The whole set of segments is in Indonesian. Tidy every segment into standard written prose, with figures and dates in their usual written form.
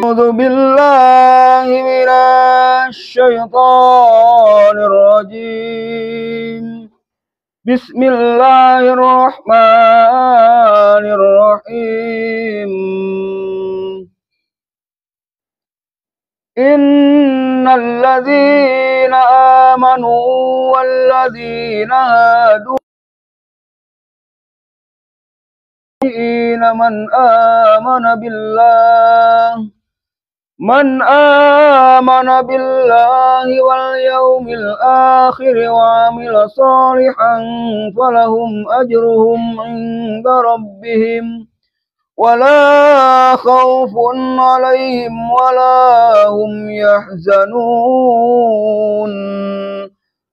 أعوذ بالله من الشيطان الرجيم. بسم الله الرحمن الرحيم. إن الذين آمنوا والذين هادوا من آمن بالله واليوم الآخر وعمل صالحا فلهم أجرهم عند ربهم ولا خوف عليهم ولا هم يحزنون.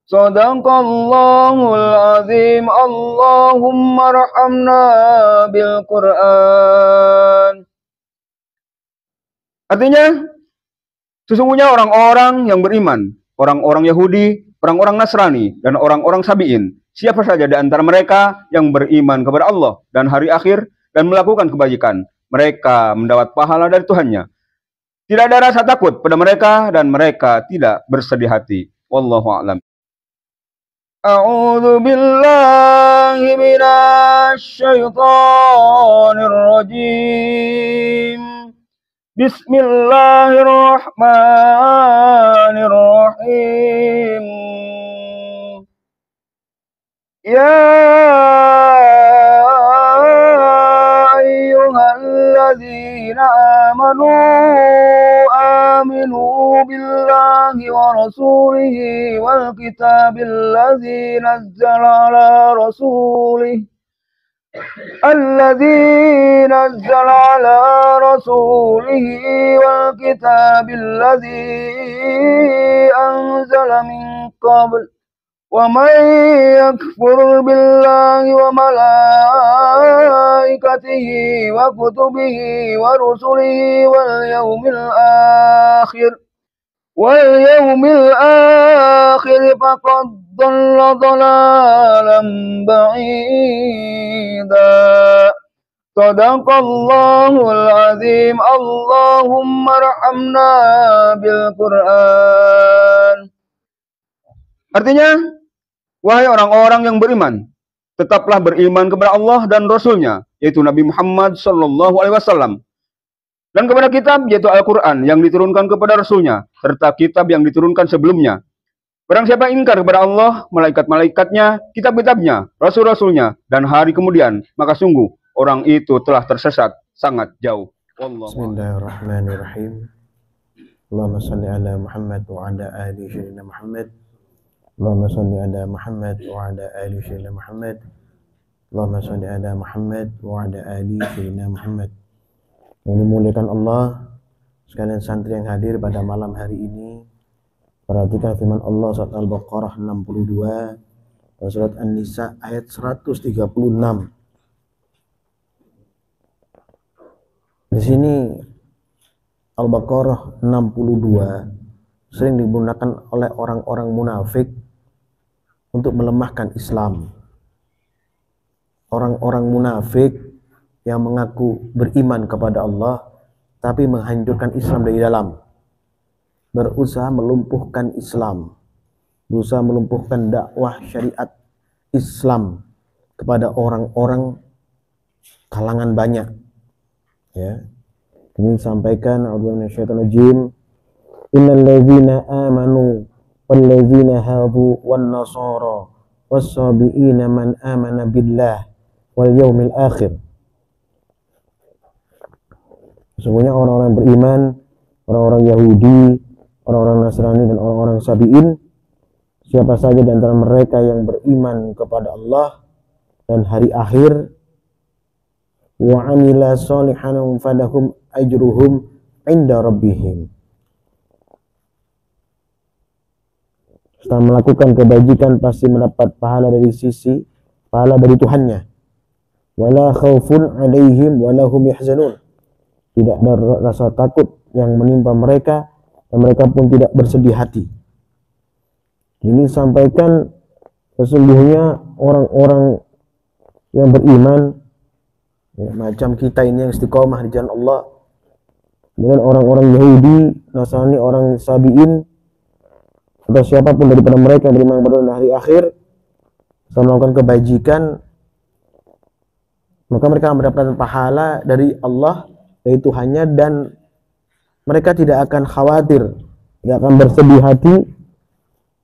Sadaqallahul azim. Allahumma arhamna bil Qur'an. Artinya, sesungguhnya orang-orang yang beriman, orang-orang Yahudi, orang-orang Nasrani, dan orang-orang Sabi'in, siapa saja di antara mereka yang beriman kepada Allah dan hari akhir dan melakukan kebajikan, mereka mendapat pahala dari Tuhannya. Tidak ada rasa takut pada mereka dan mereka tidak bersedih hati. Wallahu a'lam. A'udzu billahi minasy syaithanir rajim. Bismillahirrahmanirrahim. Ya ayyuhalladzina amanu aminu billahi wa rasulihi wal kitabil ladzi nazzala ala rasulihi الذي نزل على رسوله والكتاب الذي أنزل من قبل ومن يكفر بالله وملائكته وكتبه ورسله واليوم الآخر فقد ضل ضلالا بعيدا. Sadaqallahul azim. Allahumma arhamna bil Qur'an. Artinya, wahai orang-orang yang beriman, tetaplah beriman kepada Allah dan Rasulnya, yaitu Nabi Muhammad SAW, dan kepada kitab, yaitu Al-Quran, yang diturunkan kepada Rasulnya, serta kitab yang diturunkan sebelumnya. Barang siapa ingkar kepada Allah, malaikat-malaikatnya, kitab-kitabnya, rasul-rasulnya, dan hari kemudian, maka sungguh orang itu telah tersesat sangat jauh. Bismillahirrahmanirrahim. Allahumma salli ala Muhammad wa ala ali sayyidina Muhammad. Allahumma salli ala Muhammad wa ala ali sayyidina Muhammad. Allahumma salli ala Muhammad wa ala ali sayyidina Muhammad. Yang dimuliakan Allah, sekalian santri yang hadir pada malam hari ini, perhatikan firman Allah surat Al-Baqarah 62 dan surat An-Nisa ayat 136. Di sini Al-Baqarah 62 sering digunakan oleh orang-orang munafik untuk melemahkan Islam. Orang-orang munafik yang mengaku beriman kepada Allah tapi menghancurkan Islam dari dalam, berusaha melumpuhkan Islam, berusaha melumpuhkan dakwah syariat Islam kepada orang-orang kalangan banyak. Ya, ini disampaikan a'udzu minasyaitonir rajim. Innal ladzina amanu wal ladzina hadu wan nasara was-sabiina man amana billah wal yaumil akhir. Sesungguhnya orang-orang beriman, orang-orang Yahudi, orang-orang Nasrani, dan orang-orang Sabi'in, siapa saja di antara mereka yang beriman kepada Allah dan hari akhir, wa amila sholihan falahum ajruhum inda rabbihim, setelah melakukan kebajikan pasti mendapat pahala dari Tuhannya. Wala khaufun alaihim wala hum yahzanun, tidak ada rasa takut yang menimpa mereka dan mereka pun tidak bersedih hati. Ini sampaikan sesungguhnya orang-orang yang beriman, ya, macam kita ini yang istiqomah di jalan Allah, Kemudian orang-orang Yahudi, Nasrani, orang Sabi'in, atau siapapun daripada mereka yang beriman kepada hari akhir, setelah melakukan kebajikan, maka mereka mendapatkan pahala dari Allah, yaitu Tuhannya, dan mereka tidak akan khawatir, tidak akan bersedih hati,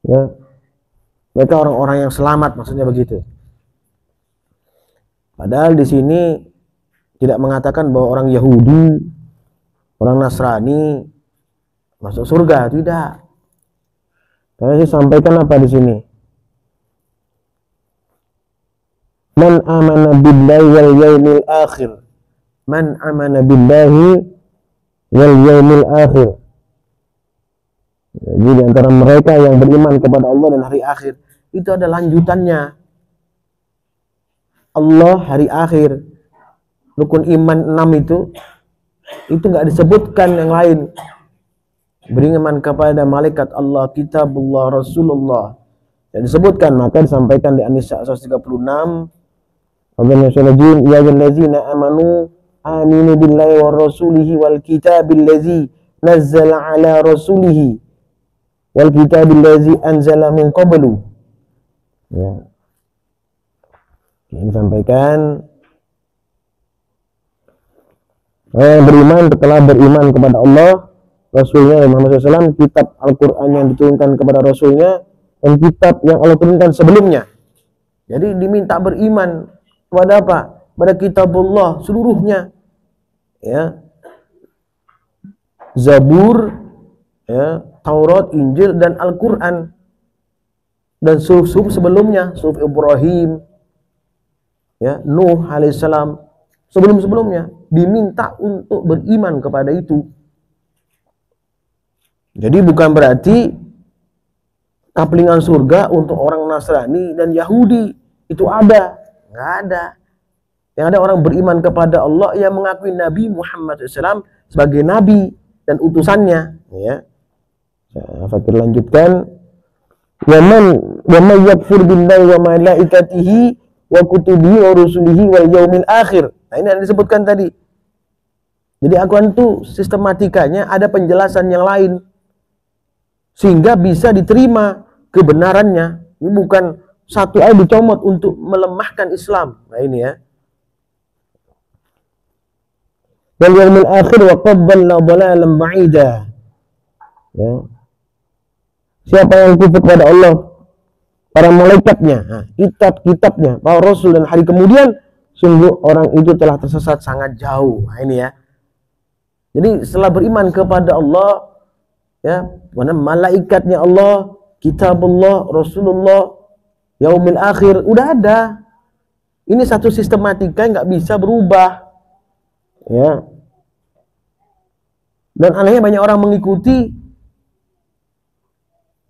ya. Mereka orang-orang yang selamat, maksudnya begitu. Padahal di sini tidak mengatakan bahwa orang Yahudi, orang Nasrani masuk surga, tidak. Karena saya sampaikan apa di sini? Man amana billahi wal yaumil akhir. Man amana billahi wal yaumil akhir. Jadi di antara mereka yang beriman kepada Allah dan hari akhir, itu ada lanjutannya. Allah, hari akhir, rukun iman 6 itu nggak disebutkan yang lain. Beriman kepada malaikat Allah, kitabullah, Rasulullah, yang disebutkan, maka disampaikan di An-Nisa 136. Ya ayyuhallazina amanu aminu billahi wa rasulihi wal kitabil ladzi nazzala ala rasulihi wal kitabil ladzi anzala min qablu. Ya. Ini disampaikan beriman setelah beriman kepada Allah, Rasulnya Muhammad SAW, kitab Al-Quran yang diturunkan kepada Rasulnya, dan kitab yang Allah turunkan sebelumnya. Jadi diminta beriman kepada apa? Pada kitabullah seluruhnya, ya, Zabur, ya, Taurat, Injil, dan Al-Quran, dan suhuf sebelumnya, suhuf Ibrahim, ya, Nuh alaihissalam, sebelum-sebelumnya diminta untuk beriman kepada itu. Jadi bukan berarti kaplingan surga untuk orang Nasrani dan Yahudi itu ada, nggak ada. Yang ada orang beriman kepada Allah yang mengakui Nabi Muhammad SAW sebagai Nabi dan utusannya. Ya, saya fakir lanjutkan. Waman yakfur billahi wa malaikatihi wa kutubihi wa rusulihi wal yaumil akhir. Nah, ini yang disebutkan tadi. Jadi Al-Quran itu sistematikanya ada penjelasan yang lain, sehingga bisa diterima kebenarannya. Ini bukan satu ayat dicomot untuk melemahkan Islam. Nah ini ya. Wal yaumil akhir wa qaddalna dhalalan ba'ida. Ya. Siapa yang kufur kepada Allah, para malaikatnya, kitab-kitabnya, para rasul dan hari kemudian, sungguh orang itu telah tersesat sangat jauh. Nah ini ya. Jadi setelah beriman kepada Allah, ya, mana malaikatnya Allah, kitabullah, Rasulullah, yaumil akhir, udah ada. Ini satu sistematika nggak bisa berubah, ya. Dan anehnya banyak orang mengikuti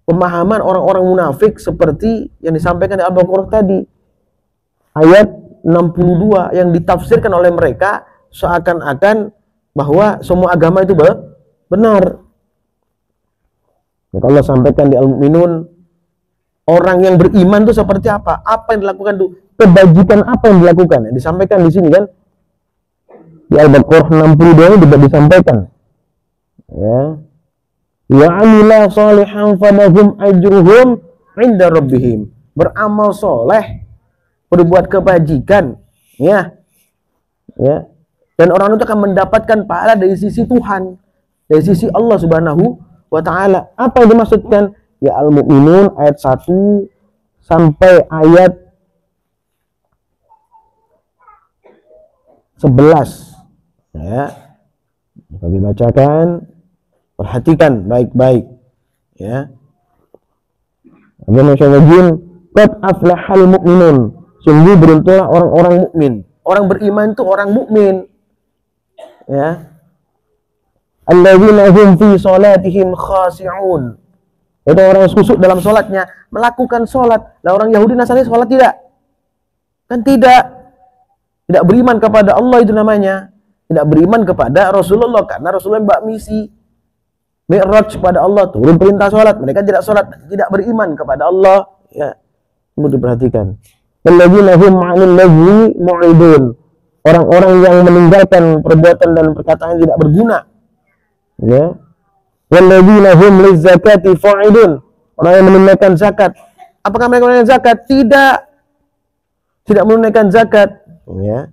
pemahaman orang-orang munafik seperti yang disampaikan di Al-Baqarah tadi, ayat 62 yang ditafsirkan oleh mereka seakan-akan bahwa semua agama itu benar. Maka Allah sampaikan di Al-Mu'minun, orang yang beriman itu seperti apa? Apa yang dilakukan itu? Kebajikan apa yang dilakukan? Yang disampaikan di sini kan, di Al-Baqarah 62 ini juga disampaikan. Ya. Wa amila shalihan falahum ajruhum 'inda rabbihim. Beramal soleh, berbuat kebajikan, ya. Ya. Dan orang itu akan mendapatkan pahala dari sisi Tuhan, dari sisi Allah Subhanahu wa ta'ala. Apa yang dimaksudkan? Ya, Al-Mu'minun ayat 1 sampai ayat 11. Ya. Bagi bacakan, perhatikan baik-baik. Ya. Qad aflahal mu'minun. Sungguh beruntunglah orang-orang mukmin. Orang beriman itu orang mukmin. Ya. Alladzina hum fi salatihim khashi'un. Itu orang khusyuk dalam salatnya, melakukan salat. Lah orang Yahudi Nasrani salat tidak? Kan tidak. Tidak beriman kepada Allah itu namanya. Tidak beriman kepada Rasulullah karena Rasulullah mbak misi Mi'raj kepada Allah, turun perintah salat. Mereka tidak salat, tidak beriman kepada Allah. Ya. Perlu diperhatikan. Alladzina hum 'anil lagwi mu'ridun. Orang-orang yang meninggalkan perbuatan dan perkataan yang tidak berguna. Ya. Walladzina hum lizzakati fa'ilun. Orang yang menunaikan zakat. Apakah mereka menunaikan zakat? Tidak. Tidak menunaikan zakat. Ya.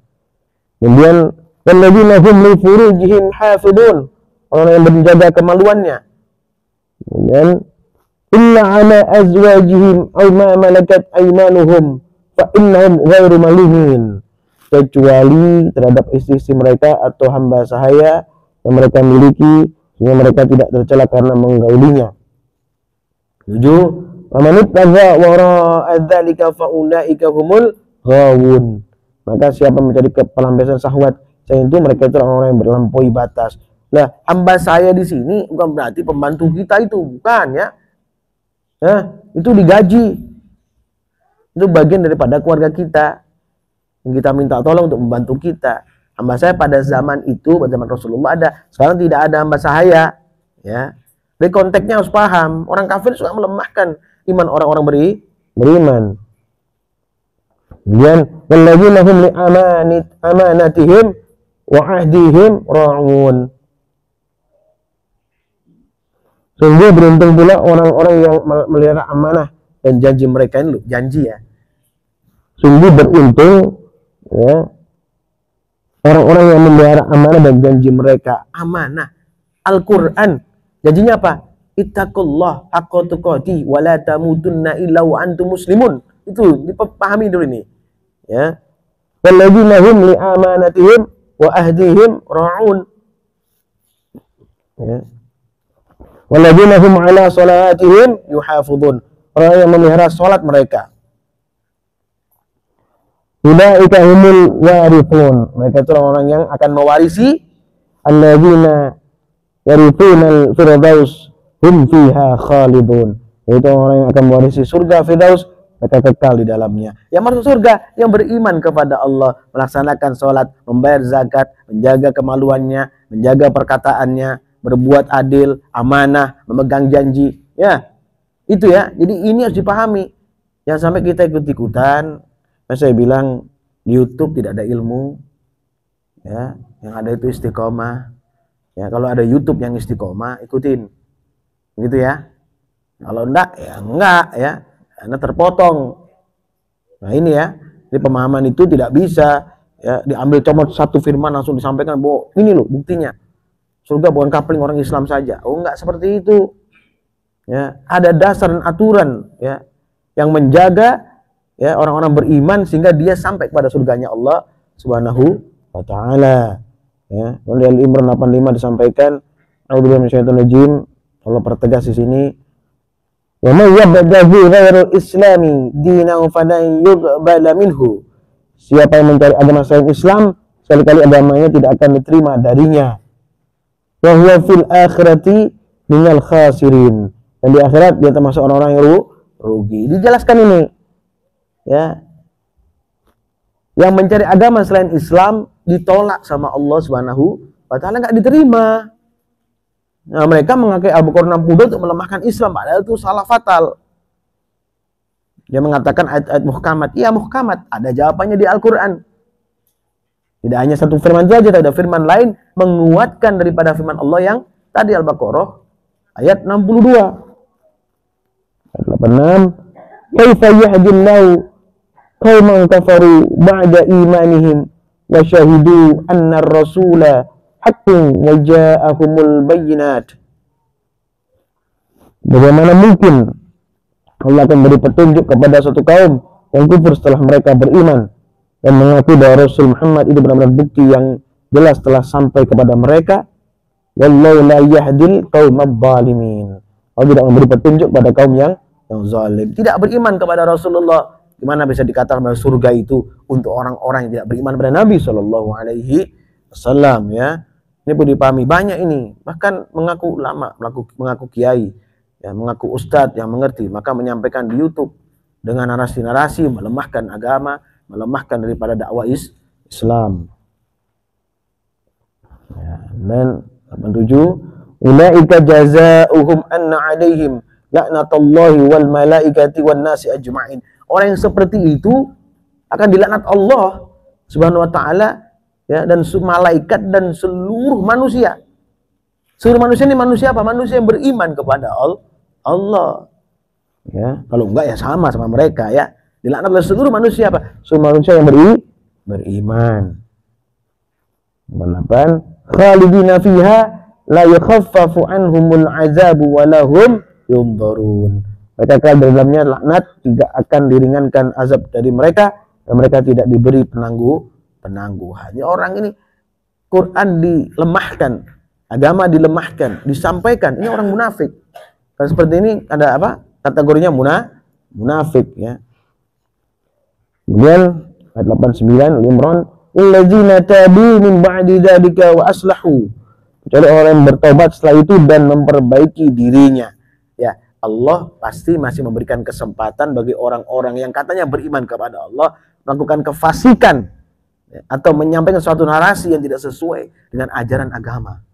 Kemudian walladzina hum li furujihim hafidun. Orang yang menjaga kemaluannya. Kemudian illa ala azwajihim aw ma malakat aymanuhum fa innahum ghairu malumin. Kecuali terhadap istri-istri mereka atau hamba sahaya yang mereka miliki, sehingga mereka tidak tercela karena menggaulinya. 7. Famanit taza wara'a dzalika fa ulaika humul ghawun. Maka siapa mencari pelampiasan syahwat, selain itu mereka itu orang yang berlampaui batas. Lah, hamba saya di sini bukan berarti pembantu kita itu, bukan ya. Ya, itu digaji. Itu bagian daripada keluarga kita. Yang kita minta tolong untuk membantu kita. Hamba saya pada zaman itu, pada zaman Rasulullah ada. Sekarang tidak ada hamba sahaya. Ya. Dari konteksnya harus paham. Orang kafir suka melemahkan iman orang-orang beriman. Kemudian, walladzina hum li amanatihim wa ahdihim ra'un. Sungguh beruntung pula orang-orang yang melihara amanah dan janji mereka ini, janji ya. Sungguh beruntung ya orang-orang yang memelihara amanah dan janji mereka. Amanah. Al-Quran. Janjinya apa? Ittaqullah haqqa tuqatih wa la tamutunna illa wa antum muslimun. Itu dipahami dulu ini. Ya. Walladzina hum li amanatihim wa ahdihim ra'un. Ya. Walladzina hum ala salatihim yuhafizun. Orang yang memelihara salat mereka. Ulaika humul warithun. Mereka itu orang-orang yang akan mewarisi alladzina yarithunal firdaus hum fiha khalidun. Itu orang yang akan mewarisi surga firdaus, mereka kekal di dalamnya. Yang masuk surga yang beriman kepada Allah, melaksanakan salat, membayar zakat, menjaga kemaluannya, menjaga perkataannya, berbuat adil, amanah, memegang janji. Ya. Itu ya. Jadi ini harus dipahami. Jangan sampai kita ikut-ikutan. Saya bilang di YouTube tidak ada ilmu. Ya, yang ada itu istiqomah. Ya, kalau ada YouTube yang istiqomah, ikutin. Gitu ya. Kalau enggak, ya enggak ya. Karena terpotong. Nah, ini ya. Jadi pemahaman itu tidak bisa ya diambil comot satu firman langsung disampaikan bahwa ini loh buktinya. Surga bukan kapling orang Islam saja. Oh, enggak seperti itu. Ya, ada dasar dan aturan ya yang menjaga ya orang-orang beriman sehingga dia sampai kepada surganya Allah Subhanahu wa taala. Ya, di Al-Imran 85 disampaikan, A'udzubillahi minasyaitonir rajim. Allah pertegas di sini. Wa may yabtaghi ghairal islami dinan falan yuqbala minhu. Siapa yang mencari agama selain Islam, sekali-kali agamanya tidak akan diterima darinya. Wa huwa fil akhirati minal khasirin. Dan di akhirat dia termasuk orang-orang yang rugi. Dijelaskan ini. Ya. Yang mencari agama selain Islam ditolak sama Allah Subhanahu wa taala, enggak diterima. Nah, mereka mengakai Al-Qur'an 60 untuk melemahkan Islam, padahal itu salah fatal. Dia mengatakan ayat-ayat muhkamat. Iya, muhkamat, ada jawabannya di Al-Qur'an. Tidak hanya satu firman saja, ada firman lain menguatkan daripada firman Allah yang tadi Al-Baqarah ayat 62. Ayat 86. Kaifa yahdillahu qauman kafaru ba'da imanihim wa syahidu anna ar-rasula haqqun wa ja'ahumul bayyinat. Bagaimana mungkin Allah akan beri petunjuk kepada suatu kaum yang kufur setelah mereka beriman dan mengaku bahwa Rasul Muhammad itu benar-benar bukti yang jelas telah sampai kepada mereka. Wallahu la yahdil qaumaz zalimin. Allah tidak memberi petunjuk pada kaum yang zalim, tidak beriman kepada Rasulullah. Gimana bisa dikatakan bahwa surga itu untuk orang-orang yang tidak beriman kepada Nabi Shallallahu Alaihi Wasallam ya? Ini perlu dipahami. Banyak ini bahkan mengaku ulama, mengaku kiai, ya, mengaku ustadz yang mengerti, maka menyampaikan di YouTube dengan narasi-narasi melemahkan agama, melemahkan daripada dakwah Islam. Ya, dan 87, ulaika jazaohum anna alaihim laknatullahi wal malaikati wan nasi ajma'in. Orang yang seperti itu akan dilaknat Allah Subhanahu wa taala ya, dan malaikat dan seluruh manusia. Seluruh manusia ini manusia apa? Manusia yang beriman kepada Allah. Ya, kalau enggak ya sama mereka ya. Dilaknat oleh seluruh manusia apa? Seluruh manusia yang beriman. 8. Khalidina fiha la yukhaffafu anhumul azabu wa lahum yunzarun. Mereka kekal di dalamnya laknat, tidak akan diringankan azab dari mereka, dan mereka tidak diberi penangguhan. Ya, orang ini Quran dilemahkan, agama dilemahkan, disampaikan. Ini orang munafik. Kalau seperti ini ada apa? Kategorinya munafik ya. Kemudian ayat 89 Al-Imran, "Alladzina tabu min ba'di dzalika wa aslahu." Kecuali orang yang bertobat setelah itu dan memperbaiki dirinya. Ya, Allah pasti masih memberikan kesempatan bagi orang-orang yang katanya beriman kepada Allah melakukan kefasikan ya, atau menyampaikan suatu narasi yang tidak sesuai dengan ajaran agama.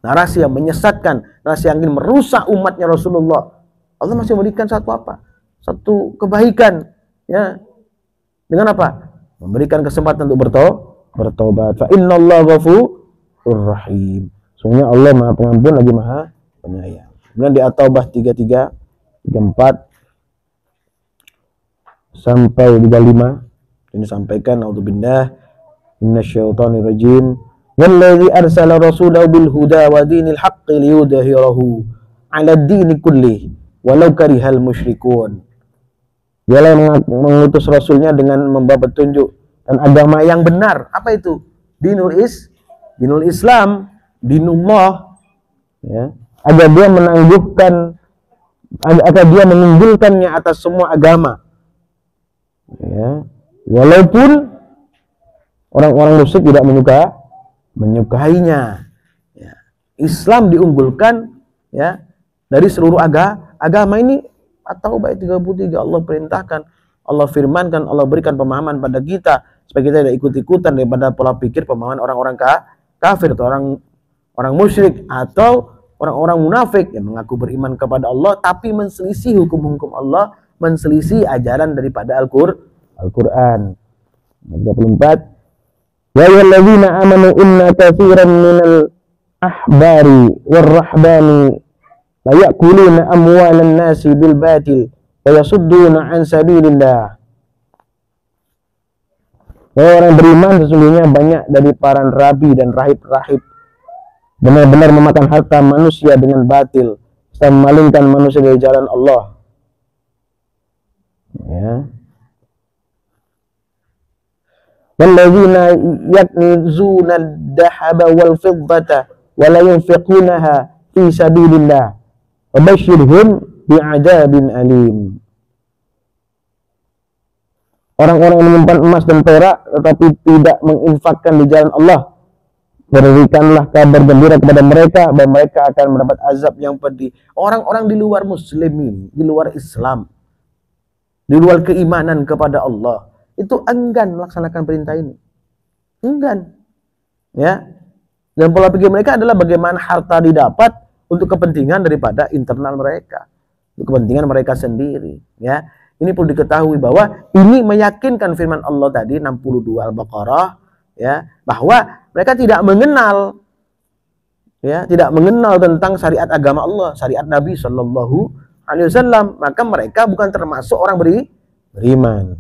Narasi yang menyesatkan, narasi yang ingin merusak umatnya Rasulullah. Allah masih memberikan satu apa? Satu kebaikan ya. Dengan apa? Memberikan kesempatan untuk bertobat. Fa innallaha ghafurur rahim. Sungguhnya Allah Maha Pengampun lagi Maha Penyayang. Kemudian di At-Taubah 33, 34 sampai 35 ini sampaikan a'udzubillah minasyaitonir rajim. Wallazi arsala rasulahu bil huda wa dinil haqqi liyudhhirahu 'ala ad-dini kullih walau karihal musyrikun. Dialah yang mengutus rasulnya dengan membawa petunjuk dan agama yang benar. Apa itu? Dinul Islam, dinullah ya. Agar dia menunggulkannya atas semua agama. Ya. Walaupun orang-orang musyrik tidak menyukainya. Ya. Islam diunggulkan ya dari seluruh agama ini. Atau ayat 33 Allah perintahkan, Allah firmankan, Allah berikan pemahaman pada kita supaya kita tidak ikut-ikutan daripada pola pikir pemahaman orang-orang kafir atau orang musyrik atau orang-orang munafik yang mengaku beriman kepada Allah tapi menselisih hukum-hukum Allah, menselisih ajaran daripada Al-Qur'an. 34 Ya ayyuhallazina amanu inna katsiran minal ahbari warrahbani la ya'kuluna amwalan nasi bil batil wa yasudduna an sabilillah. Orang beriman sesungguhnya banyak dari para rabi dan rahib-rahib benar-benar memakan harta manusia dengan batil serta memalingkan manusia dari jalan Allah. Ya. Walladzina yaknizuna ad-dahaba wal fiddata wa la yunfiqunaha fi sabilillah Wabashirhum bi'adzabin alim. Orang-orang yang menyimpan emas dan perak tetapi tidak menginfakkan di jalan Allah, berikanlah kabar gembira kepada mereka bahwa mereka akan mendapat azab yang pedih. Orang-orang di luar muslimin, di luar Islam, di luar keimanan kepada Allah, itu enggan melaksanakan perintah ini. Enggan. Ya. Dan pola pikir mereka adalah bagaimana harta didapat untuk kepentingan daripada internal mereka, untuk kepentingan mereka sendiri. Ya, ini perlu diketahui bahwa ini meyakinkan firman Allah tadi 62 Al-Baqarah, ya, bahwa mereka tidak mengenal, ya, tidak mengenal tentang syariat agama Allah, syariat Nabi Shallallahu Alaihi Wasallam, maka mereka bukan termasuk orang beriman.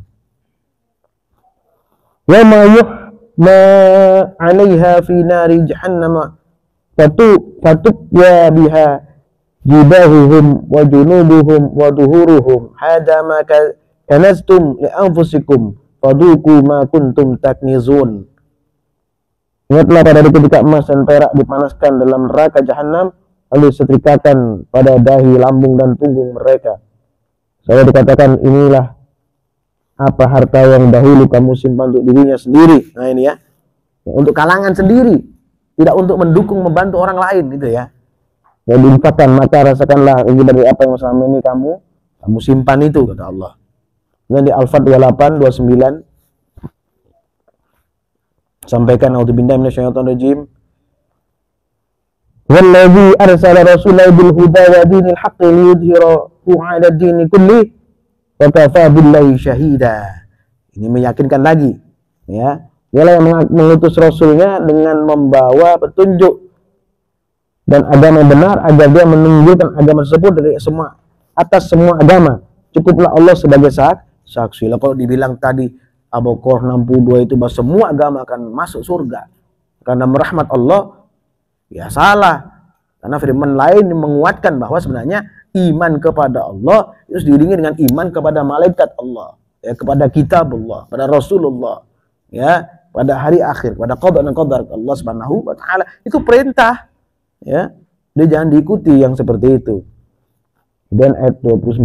Wa ma 'alaiha fi nari jahannam fatubya biha jibahuhum wa junubuhum wa duhuruhum hadza ma kanaztum li anfusikum faduku ma kuntum taknizun. Ingatlah pada ketika emas dan perak dipanaskan dalam neraka jahanam lalu disetrikakan pada dahi, lambung dan punggung mereka. Saya dikatakan inilah apa harta yang dahulu kamu simpan untuk dirinya sendiri. Nah ini ya, untuk kalangan sendiri. Tidak untuk mendukung, membantu orang lain, gitu ya. Dan diinfakkan, maka rasakanlah ini dari apa yang selama ini kamu simpan itu, kata Allah. Kemudian di Al-Fat 28, 29 sampaikan a'udzubillahi minasyaitonir rajim. Wallazi arsala rasulahu bil huda wa dinil haqqi liyudhhirahu 'ala ad-dini kulli wa kafa billahi syahida. Ini meyakinkan lagi, ya. Dialah yang mengutus rasulnya dengan membawa petunjuk dan agama benar, agar dia menunjukkan agama tersebut dari atas semua agama. Cukuplah Allah sebagai saksi. Lah kalau dibilang tadi Al-Baqarah 62 itu bahwa semua agama akan masuk surga karena merahmat Allah, ya salah. Karena firman lain menguatkan bahwa sebenarnya iman kepada Allah itu diiringi dengan iman kepada malaikat Allah, ya, kepada kitab Allah, pada Rasulullah, ya, pada hari akhir, pada qada dan qadar Allah Subhanahu wa taala. Itu perintah, ya. Dia jangan diikuti yang seperti itu. Dan ayat 29,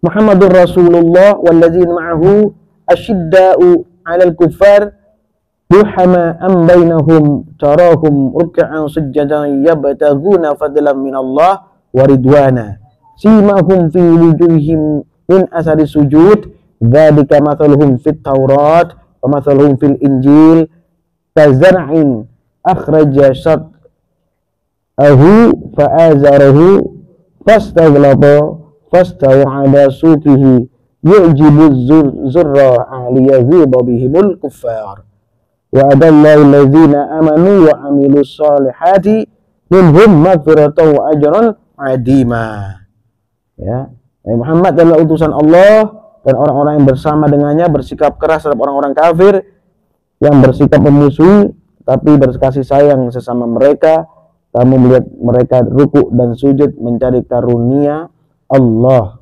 Muhammadur Rasulullah walladzina ma'ahu asyidda'u 'alal kuffar ruhama'an bainahum tarahum ruk'an sujjadan yabtaghuna fadlan minallah wa ridwana simahum fi wujuhihim min athari sujud dzalika mathaluhum fit Taurat wa mathaluhum fil Injil kazar'in akhraja shat'ahu fa'azarahu fastaghlaba fastawa ala suqihi yu'jibu zurra'a liyaghiba bihimul kuffar wa adallahu allazina amanu wa amilus solihati minhum maghfiratan wa ajran adima. Ya, Muhammad adalah utusan Allah, dan orang-orang yang bersama dengannya bersikap keras terhadap orang-orang kafir yang bersikap memusuhi, tapi berkasih sayang sesama mereka. Kamu melihat mereka ruku dan sujud mencari karunia Allah,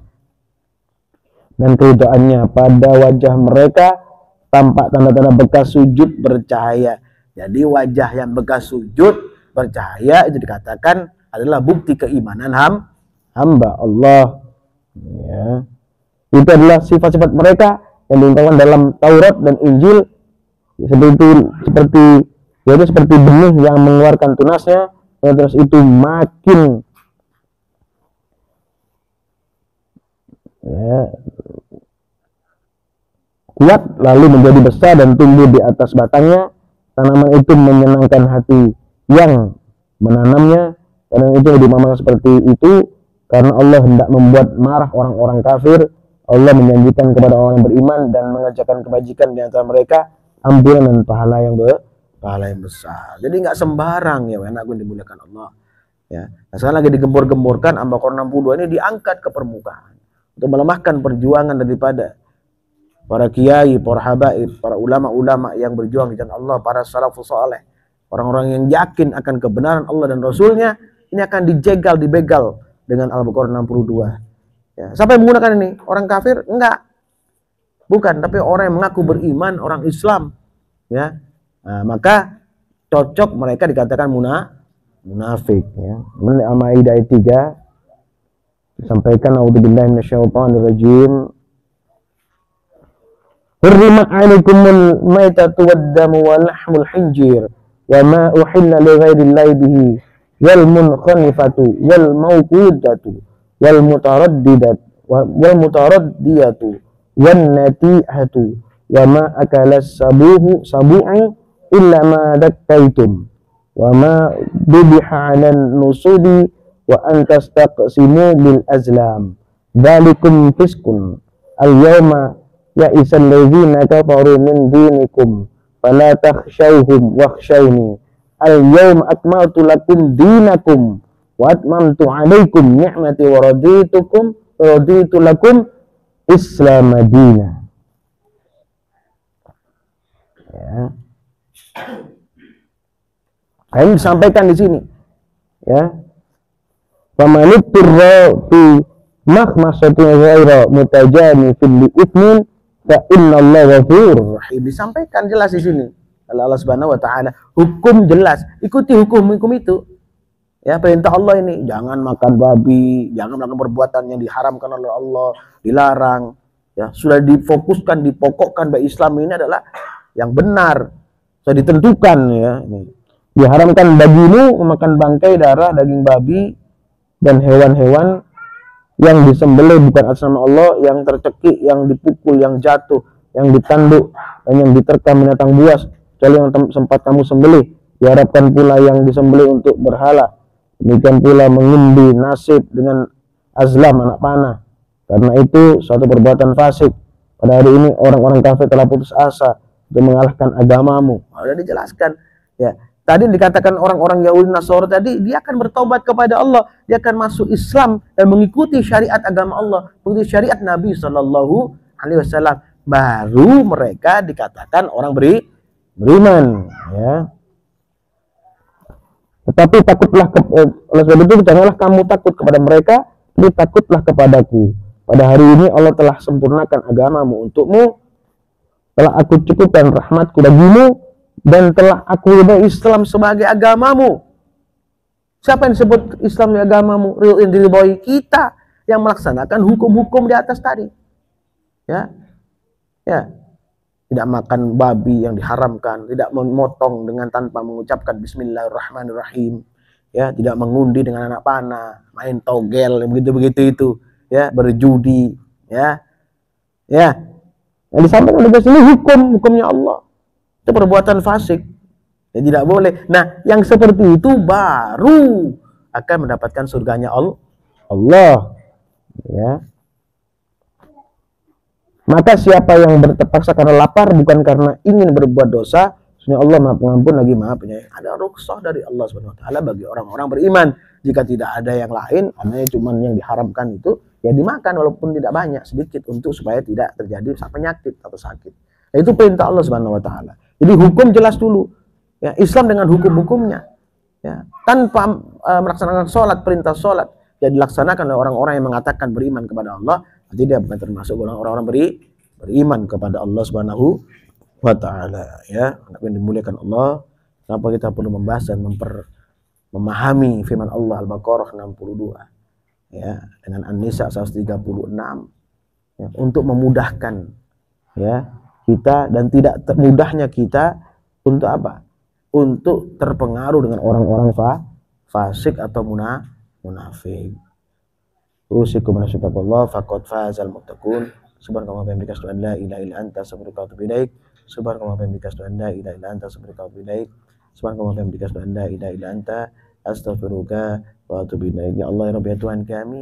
dan keridaannya pada wajah mereka tampak tanda-tanda bekas sujud bercahaya. Jadi wajah yang bekas sujud bercahaya itu dikatakan adalah bukti keimanan hamba Allah. Ya. Itu adalah sifat-sifat mereka yang diungkapkan dalam Taurat dan Injil, seperti benih yang mengeluarkan tunasnya, dan terus itu makin kuat lalu menjadi besar dan tumbuh di atas batangnya. Tanaman itu menyenangkan hati yang menanamnya, dan itu dimamakan seperti itu karena Allah hendak membuat marah orang-orang kafir. Allah menjanjikan kepada orang yang beriman dan mengerjakan kebajikan di antara mereka ampunan dan pahala yang besar. Jadi nggak sembarang ya anakku dimuliakan Allah. Ya, nah, sekarang lagi digembor-gemborkan Al-Baqarah 62 ini diangkat ke permukaan untuk melemahkan perjuangan daripada para kiai, para habaib, para ulama-ulama yang berjuang di jalan Allah, para salafus saleh, orang-orang yang yakin akan kebenaran Allah dan Rasulnya. Ini akan dibegal dengan Al-Baqarah 62. Ya, siapa yang menggunakan ini? Orang kafir? Enggak, bukan, tapi orang yang mengaku beriman, orang Islam. Ya, nah, maka cocok mereka dikatakan munafik. Ya. Al-Maidah ayat 3 disampaikan, a'udzubillahi minasyaitonirrajim. Hurrimat 'alaikumul maitatu wad-damu wa lahmul khinjir wa ma uhilla li ghairillahi bihi wal munqanifatu wal mawqudatu wal mutaraddiyatu wan natihatu wa ma akalas sabu'u illa ma dakkaitum wa ma dubiha 'alan nusubi wa an tastaqsimu bil azlam dzalikum fiskun al-yawma ya'isal ladzina kafaru min dinikum fala takhshawhum wakhshawni al-yawma akmaltu lakum dinakum wa atmamtu 'alaikum ni'mati wa raditu lakum Islam madina. Ya. Ini disampaikan di sini. Ya. Famanit turra fi makhmasatin ghaira mutajani fil ithmin fa innallaha ghafurur rahim. Disampaikan jelas di sini. Allah Subhanahu wa taala, hukum jelas, ikuti hukum itu. Ya, perintah Allah ini, jangan makan babi, jangan melakukan perbuatan yang diharamkan oleh Allah, dilarang. Ya, sudah difokuskan, dipokokkan bahwa Islam ini adalah yang benar. Sudah ditentukan ya, ini. Diharamkan bagimu memakan bangkai, darah, daging babi dan hewan-hewan yang disembelih bukan atas nama Allah, yang tercekik, yang dipukul, yang jatuh, yang ditanduk, dan yang diterkam binatang buas, kecuali yang sempat kamu sembelih. Diharapkan pula yang disembelih untuk berhala. Demikian pula mengundi nasib dengan azlam, anak panah. Karena itu suatu perbuatan fasik. Pada hari ini orang-orang kafir telah putus asa untuk mengalahkan agamamu. Sudah dijelaskan. Ya, Tadi dikatakan orang-orang Yahudi Nasrani tadi, dia akan bertobat kepada Allah, dia akan masuk Islam dan mengikuti syariat agama Allah, mengikuti syariat Nabi Shallallahu Alaihi Wasallam. Baru mereka dikatakan orang beriman, ya. Tetapi takutlah oleh sebab itu janganlah kamu takut kepada mereka, tapi takutlah kepadaku. Pada hari ini Allah telah sempurnakan agamamu untukmu, telah aku cukupkan rahmatku bagimu, dan telah aku ridhoi Islam sebagai agamamu. Siapa yang disebut Islam sebagai agamamu? Ridhoi kita yang melaksanakan hukum-hukum di atas tadi. Ya, ya. Tidak makan babi yang diharamkan, tidak memotong dengan tanpa mengucapkan Bismillahirrahmanirrahim, ya, tidak mengundi dengan anak panah, main togel, begitu-begitu itu, ya, berjudi, ya, ya. Yang disampaikan oleh sini hukumnya Allah, itu perbuatan fasik, ya, tidak boleh. Nah, yang seperti itu baru akan mendapatkan surganya Allah, ya. Maka siapa yang terpaksa karena lapar bukan karena ingin berbuat dosa, sesungguhnya Allah Maha Pengampun lagi Maha Penyayang. Ada rukhsah dari Allah Subhanahu wa taala bagi orang-orang beriman. Jika tidak ada yang lain, hanya cuma yang diharamkan itu, ya dimakan walaupun tidak banyak, sedikit untuk supaya tidak terjadi penyakit atau sakit. Nah, itu perintah Allah Subhanahu wa taala. Jadi hukum jelas dulu. Ya, Islam dengan hukum-hukumnya. Ya, tanpa melaksanakan sholat, perintah sholat, ya dilaksanakan oleh orang-orang yang mengatakan beriman kepada Allah, nanti dia bukan termasuk orang-orang beriman kepada Allah Subhanahu wa taala, ya. Yang dimuliakan Allah, kenapa kita perlu membahas dan memahami firman Allah Al-Baqarah 62, ya, dengan An-Nisa 136, ya, untuk memudahkan, ya, kita dan tidak mudahnya kita untuk apa? Untuk terpengaruh dengan orang-orang fasik atau munafik. Usikum nasyukaballah faqad fazal muttaqun. Subhanallah wa bihamdika asyhadu an la ilaha illa anta astaghfiruka wa atubu ilaik. Subhanallah wa bihamdika asyhadu an la ilaha illa anta astaghfiruka wa atubu ilaik. Subhanallah wa bihamdika asyhadu an la ilaha illa anta astaghfiruka wa atubu ilaik. Ya Allah, ya Rabbi, ya Tuhan kami,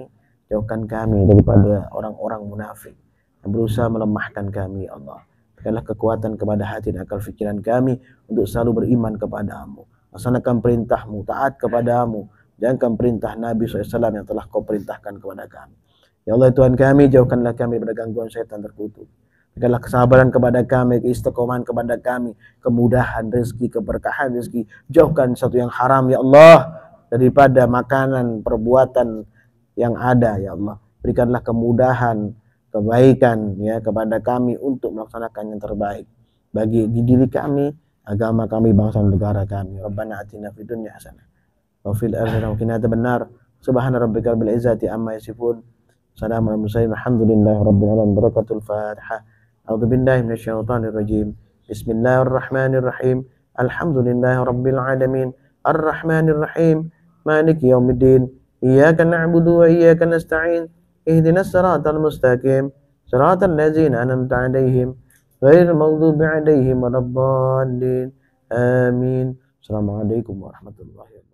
jauhkan kami daripada orang-orang munafik yang berusaha melemahkan kami, ya Allah. Berikanlah kekuatan kepada hati dan akal fikiran kami untuk selalu beriman kepadamu, laksanakan perintahmu, taat kepadamu, jangan perintah Nabi SAW yang telah kau perintahkan kepada kami. Ya Allah, Tuhan kami, jauhkanlah kami dari gangguan syaitan terkutuk. Berikanlah kesabaran kepada kami, keistiqomahan kepada kami, kemudahan rezeki, keberkahan rezeki. Jauhkan satu yang haram, ya Allah, daripada makanan, perbuatan yang ada, ya Allah. Berikanlah kemudahan, kebaikan, ya, kepada kami untuk melaksanakan yang terbaik bagi diri kami, agama kami, bangsa dan negara kami. Rabbana atina fid dunya hasanah wa fil akhirati qina adzabannar. Subhana rabbika rabbil izzati amma yasifun. Salamun alal mursalin. Alhamdulillahi rabbil alamin. Barakatul Fatihah. A'udzu billahi minasyaitonir rajim. Bismillahirrahmanirrahim. Alhamdulillahi rabbil alamin. Arrahmanir rahim. Maliki yaumiddin. Iyyaka na'budu wa iyyaka nasta'in. Ihdinas siratal mustaqim. Siratal ladzina an'amta 'alaihim ghairil maghdubi 'alaihim waladdallin. Amin. Assalamualaikum warahmatullahi wabarakatuh.